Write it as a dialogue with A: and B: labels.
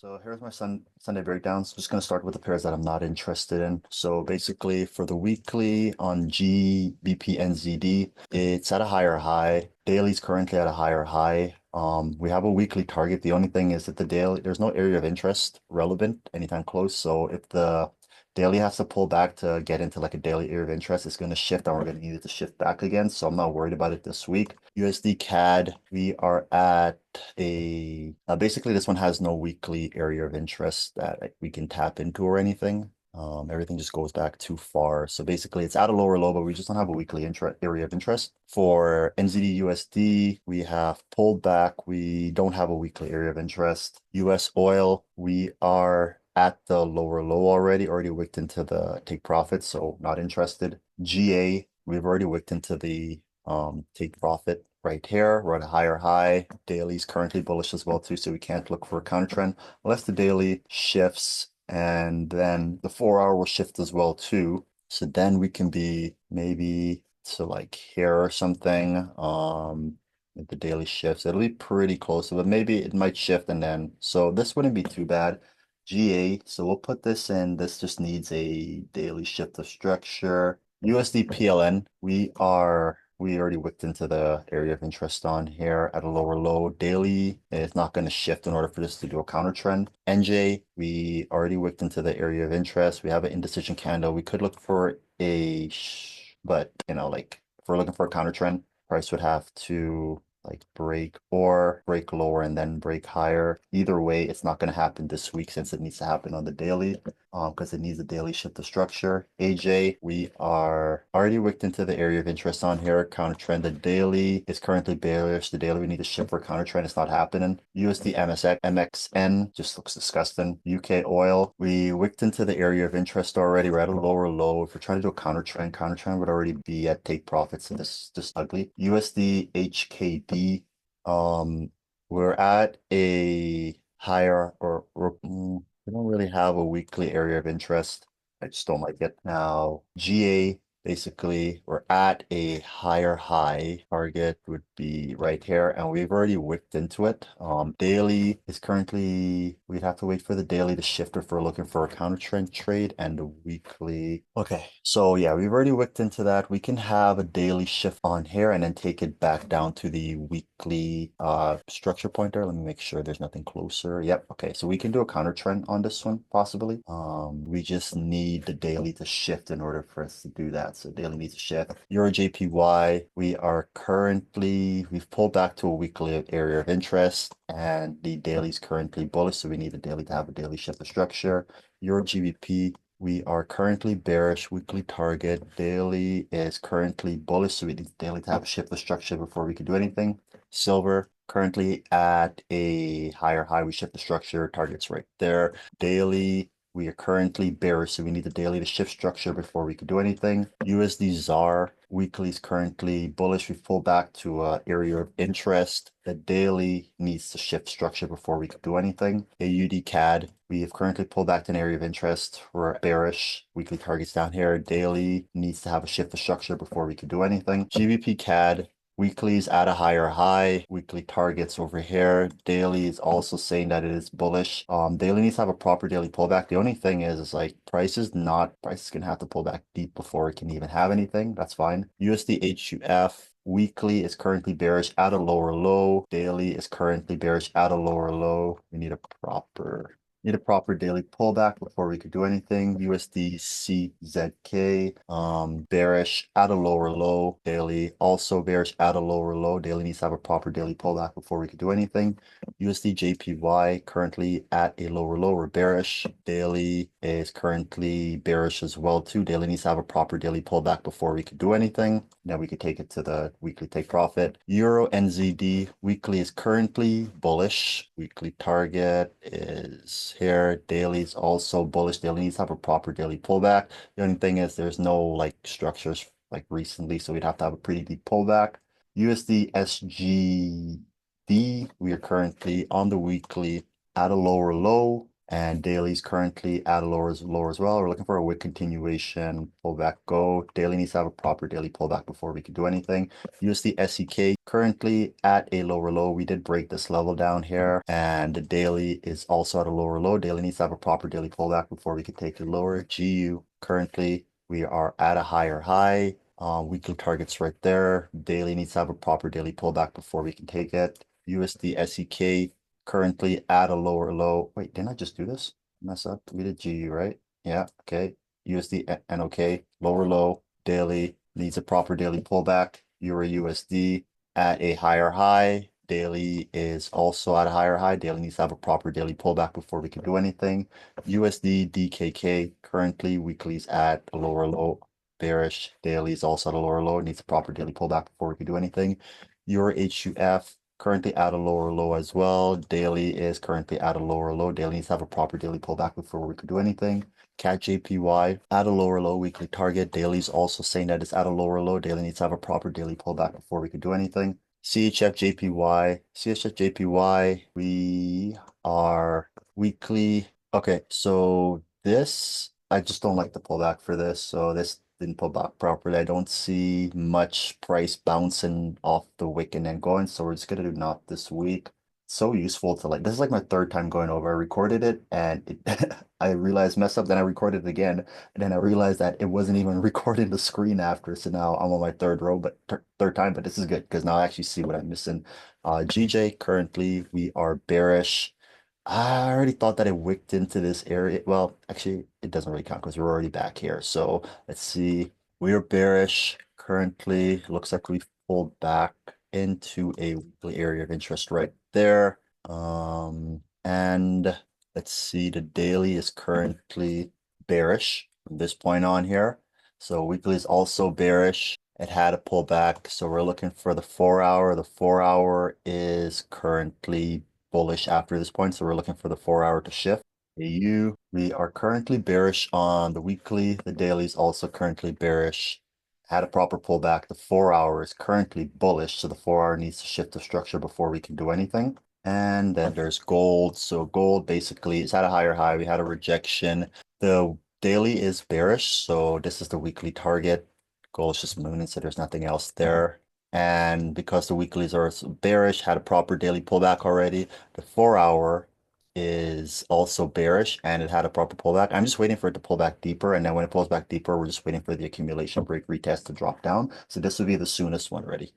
A: So here's my Sunday breakdowns. Just going to start with the pairs that I'm not interested in. So basically for the weekly on GBP it's at a higher high. Daily's currently at a higher high. We have a weekly target. The only thing is that the daily, there's no area of interest relevant anytime close. So if the daily has to pull back to get into like a daily area of interest, it's going to shift and we're going to need it to shift back again. So I'm not worried about it this week. USD CAD, we are at basically this one has no weekly area of interest that like, we can tap into or anything. Everything just goes back too far. So basically it's at a lower low, but we just don't have a weekly area of interest. For NZD USD, we have pulled back. We don't have a weekly area of interest. US oil, we are at the lower low already wicked into the take profit, so not interested. GA, we've already wicked into the take profit right here. We're at a higher high. Daily's currently bullish as well too, so we can't look for a counter trend unless the daily shifts, and then the 4 hour will shift as well too. So then we can be maybe to like here or something. If the daily shifts, it'll be pretty close, but maybe it might shift and then so this wouldn't be too bad. GA, so we'll put this in. This just needs a daily shift of structure. USD PLN, we already wicked into the area of interest on here at a lower low. Daily is not going to shift in order for this to do a counter trend. NJ, we already wicked into the area of interest. We have an indecision candle. We could look for but you know, like if we're looking for a counter trend, price would have to like break or break lower and then break higher. Either way, it's not going to happen this week since it needs to happen on the daily, because it needs a daily shift of structure. AJ, we are already wicked into the area of interest on here. Counter trend, the daily is currently bearish. The daily we need to shift for counter trend. It's not happening. USD MXN just looks disgusting. UK oil, we wicked into the area of interest already. We're at a lower low. If we're trying to do a counter trend would already be at take profits, and this is just ugly. USD HKD, we're at a higher we don't really have a weekly area of interest. I just don't like it. Now, GA, basically, we're at a higher high. Target would be right here, and we've already wicked into it. Daily is currently, we'd have to wait for the daily to shift if we're looking for a counter trend trade, and the weekly. Okay, so yeah, we've already wicked into that. We can have a daily shift on here and then take it back down to the weekly structure pointer. Let me make sure there's nothing closer. Yep, okay, so we can do a counter trend on this one, possibly. We just need the daily to shift in order for us to do that. So daily needs to shift. Euro JPY, we've pulled back to a weekly area of interest, and the daily is currently bullish, so we need the daily to have a daily shift of structure. Euro GBP, we are currently bearish. Weekly target daily is currently bullish, so we need daily to have a shift of structure before we can do anything. Silver currently at a higher high. We shift the structure. Target's right there. Daily, we are currently bearish, so we need the daily to shift structure before we can do anything. USD ZAR weekly is currently bullish. We pull back to area of interest. The daily needs to shift structure before we can do anything. AUD CAD, we have currently pulled back to an area of interest. We're bearish. Weekly targets down here. Daily needs to have a shift of structure before we can do anything. GBP CAD, weekly is at a higher high. Weekly targets over here. Daily is also saying that it is bullish. Daily needs to have a proper daily pullback. The only thing is like price is gonna have to pull back deep before it can even have anything. That's fine. USD HUF. Weekly is currently bearish at a lower low. Daily is currently bearish at a lower low. We need a proper daily pullback before we could do anything. USD CZK, bearish at a lower low. Daily also bearish at a lower low. Daily needs to have a proper daily pullback before we could do anything. USD JPY currently at a lower low. We're bearish. Daily is currently bearish as well too. Daily needs to have a proper daily pullback before we could do anything. Now we could take it to the weekly take profit. Euro NZD weekly is currently bullish. Weekly target is here. Daily is also bullish. Daily needs to have a proper daily pullback. The only thing is there's no like structures like recently, so we'd have to have a pretty deep pullback. USD SGD, we are currently on the weekly at a lower low, And daily's currently at a lower as well. We're looking for a wick continuation, pullback go. Daily needs to have a proper daily pullback before we can do anything. USD SEK currently at a lower low. We did break this level down here, and the daily is also at a lower low. Daily needs to have a proper daily pullback before we can take it lower. GU currently we are at a higher high. Weekly targets right there. Daily needs to have a proper daily pullback before we can take it. USD SEK currently at a lower low. Wait, didn't I just do this? Mess up. We did GU, right? Yeah, okay. USD NOK, lower low, daily, needs a proper daily pullback. Euro USD at a higher high. Daily is also at a higher high. Daily needs to have a proper daily pullback before we can do anything. USD DKK currently weekly's at a lower low. Bearish. Daily is also at a lower low. It needs a proper daily pullback before we can do anything. Euro HUF currently at a lower low as well. Daily is currently at a lower low. Daily needs to have a proper daily pullback before we could do anything. CAT JPY at a lower low weekly target. Daily is also saying that it's at a lower low. Daily needs to have a proper daily pullback before we could do anything. CHF JPY, CHF JPY, we are weekly. Okay, so this, I just don't like the pullback for this. So this didn't pull back properly. I don't see much price bouncing off the wick and then going. So we're just gonna do not this week. So useful to like, this is like my third time going over. I recorded it and it, I realized mess up. Then I recorded it again. And then I realized that it wasn't even recording the screen after. So now I'm on my third row, but third time, but this is good because now I actually see what I'm missing. GJ, currently we are bearish. I already thought that it wicked into this area. Well, actually, it doesn't really count because we're already back here. So let's see. We are bearish currently. Looks like we've pulled back into a weekly area of interest right there. And let's see. The daily is currently bearish from this point on here. So weekly is also bearish. It had a pullback. So we're looking for the 4 hour. The 4 hour is currently bullish after this point, so we're looking for the 4 hour to shift. AU, we are currently bearish on the weekly. The daily is also currently bearish. Had a proper pullback. The 4 hour is currently bullish, so the 4 hour needs to shift the structure before we can do anything. And then there's gold. So gold basically is at a higher high. We had a rejection. The daily is bearish, so this is the weekly target. Gold is just mooning, so there's nothing else there. And because the weeklies are bearish, had a proper daily pullback already. The 4 hour is also bearish and it had a proper pullback. I'm just waiting for it to pull back deeper. And then when it pulls back deeper, we're just waiting for the accumulation break retest to drop down. So this would be the soonest one ready.